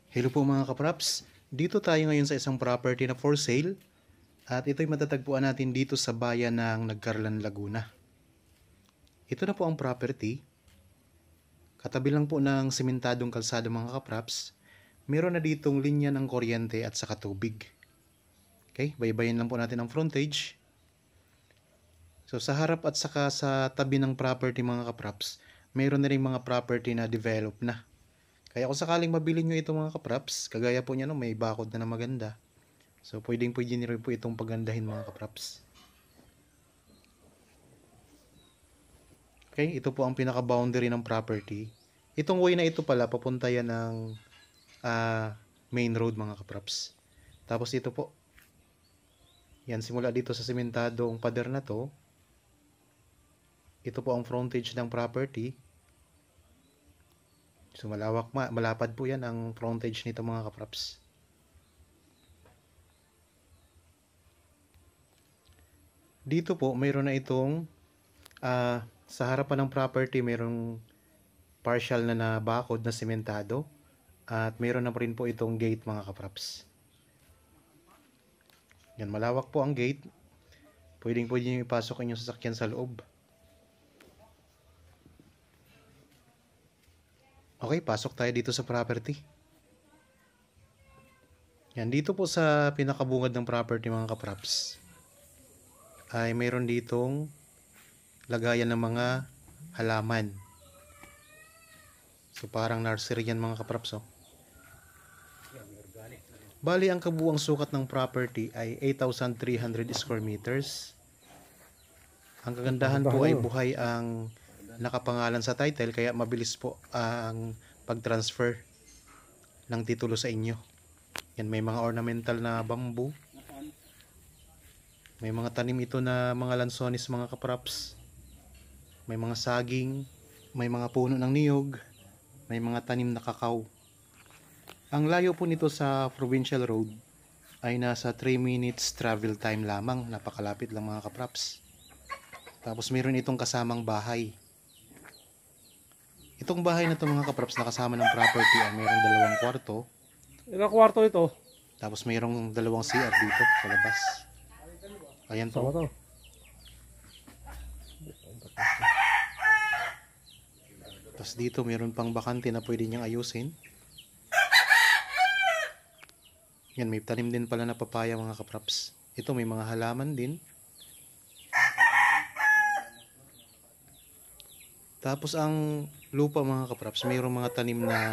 Hello po mga kapraps, dito tayo ngayon sa isang property na for sale at ito'y matatagpuan natin dito sa bayan ng Nagcarlan, Laguna. Ito na po ang property. Katabi lang po ng simentadong kalsada mga kapraps, meron na ditong linya ng kuryente at saka tubig. Okay, baybayin lang po natin ang frontage. So sa harap at saka sa tabi ng property mga kapraps, meron na rin mga property na develop na. Kaya kung sakaling mabili nyo ito mga kapraps, kagaya po niya no, may bakod na maganda. So pwede nyo rin po itong pagandahin mga kapraps. Okay, ito po ang pinaka-boundary ng property. Itong way na ito pala, papunta yan ng main road mga kapraps. Tapos ito po, yan simula dito sa simentadong pader na to. Ito po ang frontage ng property. So malapad po yan ang frontage nito mga kapraps. Dito po mayroon na itong sa harapan ng property mayroong partial na bakod na sementado at mayroon na rin po itong gate mga kapraps. Yan, malawak po ang gate. Pwede nyo ipasok inyong sasakyan sa loob. Okay, pasok tayo dito sa property. Yan, dito po sa pinakabungad ng property mga kapraps ay mayroon ditong lagayan ng mga halaman. So parang nursery yan mga kapraps. Bali ang kabuuang sukat ng property ay 8,300 square meters. Ang kagandahan po ay buhay ang nakapangalan sa title, kaya mabilis po ang pag-transfer ng titulo sa inyo. Yan, may mga ornamental na bamboo. May mga tanim ito na mga lansones mga kapraps. May mga saging, may mga puno ng niyog, may mga tanim na kakao. Ang layo po nito sa provincial road ay nasa 3 minutes travel time lamang. Napakalapit lang mga kapraps. Tapos mayroon itong kasamang bahay. Itong bahay na ito mga kapraps na kasama ng property ay mayroong 2 kwarto. Ilang kwarto ito? Tapos mayroong 2 CR dito sa labas. Ayan po. Tapos dito mayroon pang bakante na pwede niyang ayusin. Yan, may tanim din pala na papaya mga kapraps. Ito may mga halaman din. Tapos ang lupa mga kapraps, mayroong mga tanim na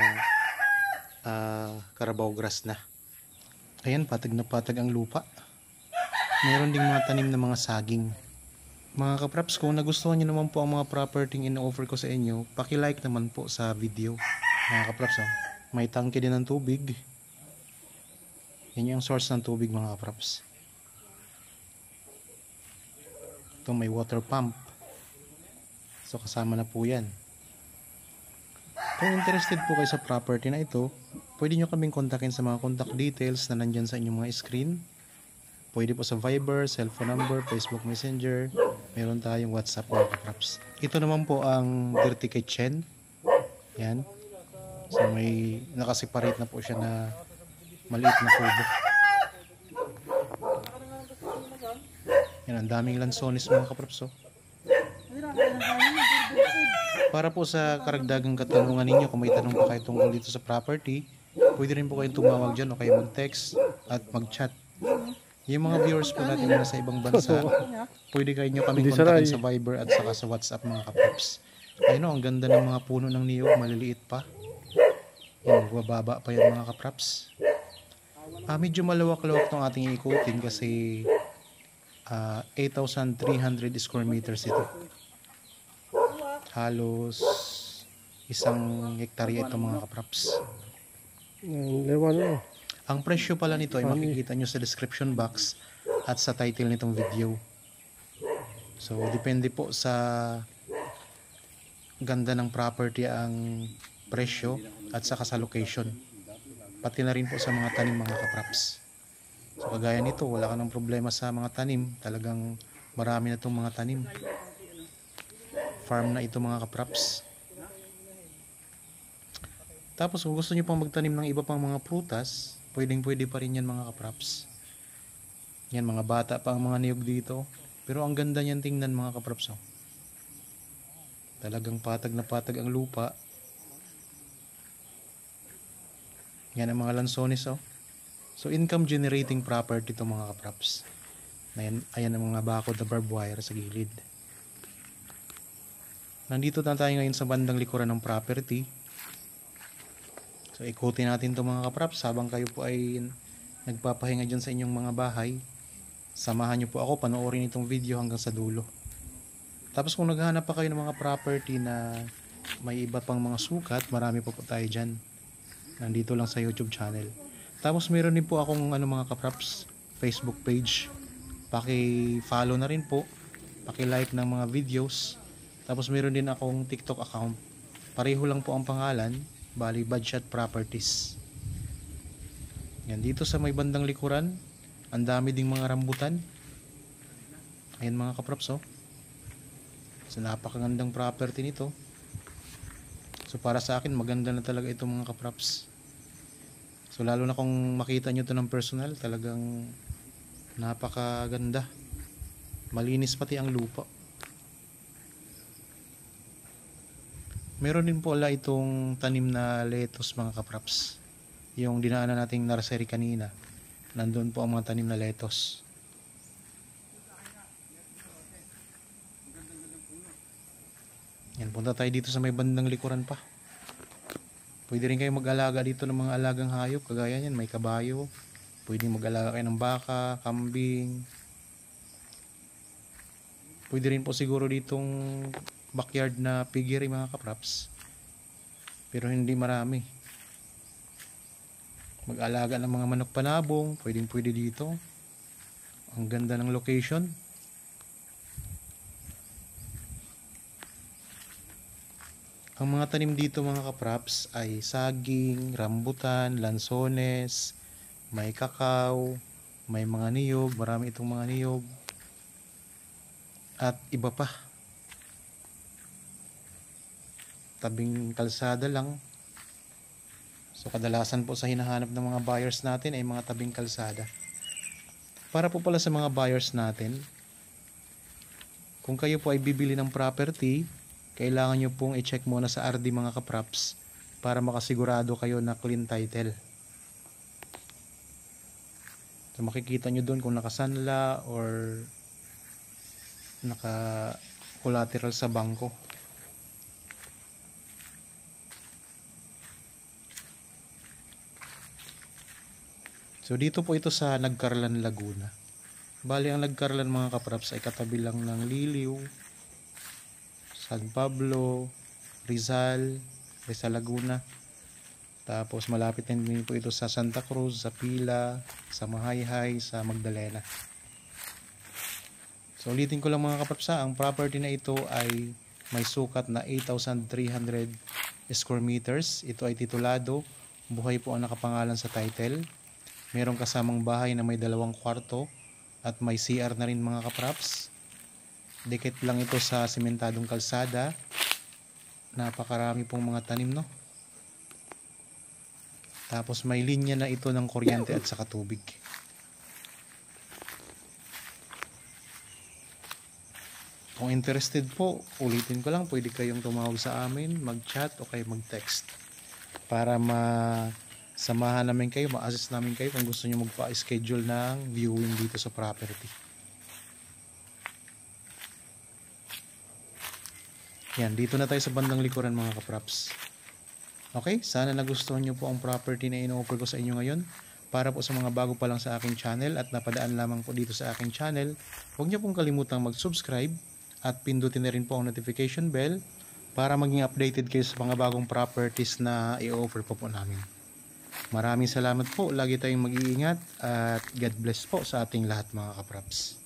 carabao grass na. Ayan, patag na patag ang lupa. Mayroon ding mga tanim na mga saging. Mga kapraps, kung nagustuhan nyo naman po ang mga property in-offer ko sa inyo, paki-like naman po sa video. Mga kapraps, may tangke din ng tubig. Yan yung source ng tubig mga kapraps. Ito may water pump. So kasama na po yan. Kung interested po kayo sa property na ito, pwede nyo kaming kontakin sa mga contact details na nandyan sa inyong mga screen. Pwede po sa Viber, cellphone number, Facebook Messenger. Meron tayong WhatsApp mga kapraps. Ito naman po ang dirty kitchen. Yan. So may nakaseparate na po siya na maliit na kubo. Yan, ang daming lansones mga kapraps. Para po sa karagdagang katanungan ninyo, kung may tanong pa kayo tungkol dito sa property, pwede rin po kayong tumawag dyan o kayo mag-text at mag-chat. Yung mga viewers po natin na nasa ibang bansa, pwede kayo nyo kaming kontakin sa Viber at saka sa WhatsApp mga kapraps. Ayun o, ang ganda ng mga puno ng niyog, maliliit pa. Yan, bababa pa yan mga kapraps. Medyo malawak-lawak itong ating ikutin kasi 8,300 square meters ito. Halos 1 hektarya ito mga kapraps. Ang presyo pala nito ay makikita nyo sa description box at sa title nitong video. So depende po sa ganda ng property ang presyo at saka sa location. Pati na rin po sa mga tanim mga kapraps. So kagaya nito, wala ka ng problema sa mga tanim. Talagang marami na itong mga tanim. Farm na ito mga kapraps. Tapos kung gusto nyo pang magtanim ng iba pang mga prutas, pwede pa rin yan mga kapraps. Yan, mga bata pa ang mga niyog dito. Pero ang ganda niyan tingnan mga kapraps. Oh. Talagang patag na patag ang lupa. Yan ang mga lansones. Oh. So income generating property ito mga kapraps. Ayan ang mga bakod na barbed wire sa gilid. Nandito na tayo ngayon sa bandang likuran ng property. So ikutin natin ito mga kapraps habang kayo po ay nagpapahinga dyan sa inyong mga bahay. Samahan nyo po ako, panoorin itong video hanggang sa dulo. Tapos kung naghahanap pa kayo ng mga property na may iba pang mga sukat, marami po tayo dyan. Nandito lang sa YouTube channel. Tapos meron din po akong mga kapraps, Facebook page. Paki-follow na rin po. Paki-like ng mga videos. Tapos meron din akong TikTok account. Pareho lang po ang pangalan. Bali, Badshot Properties. Yan, dito sa may bandang likuran, ang dami ding mga rambutan. Ayan mga kapraps, oh. So napakagandang property nito. So para sa akin, maganda na talaga ito mga kapraps. So lalo na kung makita nyo ito ng personal, talagang napakaganda. Malinis pati ang lupa. Meron din po wala itong tanim na lettuce mga kapraps. Yung dinaanan nating nursery kanina. Nandun po ang mga tanim na lettuce. Yan, punta tayo dito sa may bandang likuran pa. Pwede rin kayo mag-alaga dito ng mga alagang hayop. Kagaya yan, may kabayo. Pwede mag-alaga kayo ng baka, kambing. Pwede rin po siguro ditong backyard na piggery mga kapraps. Pero hindi marami. Mag-alaga ng mga manok panabong. Pwede dito. Ang ganda ng location. Ang mga tanim dito mga kapraps ay saging, rambutan, lansones, may kakao, may mga niyog, marami itong mga niyog, at iba pa. Tabing kalsada lang. So kadalasan po sa hinahanap ng mga buyers natin ay mga tabing kalsada. Para po pala sa mga buyers natin, kung kayo po ay bibili ng property, kailangan nyo pong i-check muna sa RD mga kapraps para makasigurado kayo na clean title. So makikita nyo doon kung nakasanla or naka-collateral sa bangko. So dito po ito sa Nagcarlan, Laguna. Bali ang Nagcarlan mga kapraps ay katabi lang ng Liliw, San Pablo, Rizal, Laguna. Tapos malapit din po ito sa Santa Cruz, sa Pila, sa Mahayhay, sa Magdalena. So ulitin ko lang mga kaprapsa, ang property na ito ay may sukat na 8,300 square meters. Ito ay titulado, buhay po ang nakapangalan sa title. Merong kasamang bahay na may 2 kwarto at may CR na rin mga kapraps. Dikit lang ito sa simentadong kalsada. Napakarami pong mga tanim, no? Tapos may linya na ito ng kuryente at saka tubig. Kung interested po, ulitin ko lang, pwede kayong tumawag sa amin, mag-chat o kayo mag-text para samahan namin kayo, ma-assist namin kayo kung gusto nyo magpa-schedule ng viewing dito sa property. Yan, dito na tayo sa bandang likuran mga kapraps. Okay, sana nagustuhan nyo po ang property na ino-offer ko sa inyo ngayon. Para po sa mga bago pa lang sa aking channel at napadaan lamang po dito sa aking channel, huwag nyo pong kalimutang mag-subscribe at pindutin na rin po ang notification bell para maging updated kayo sa mga bagong properties na i-offer po namin. Maraming salamat po, lagi tayong mag-iingat at God bless po sa ating lahat mga kapraps.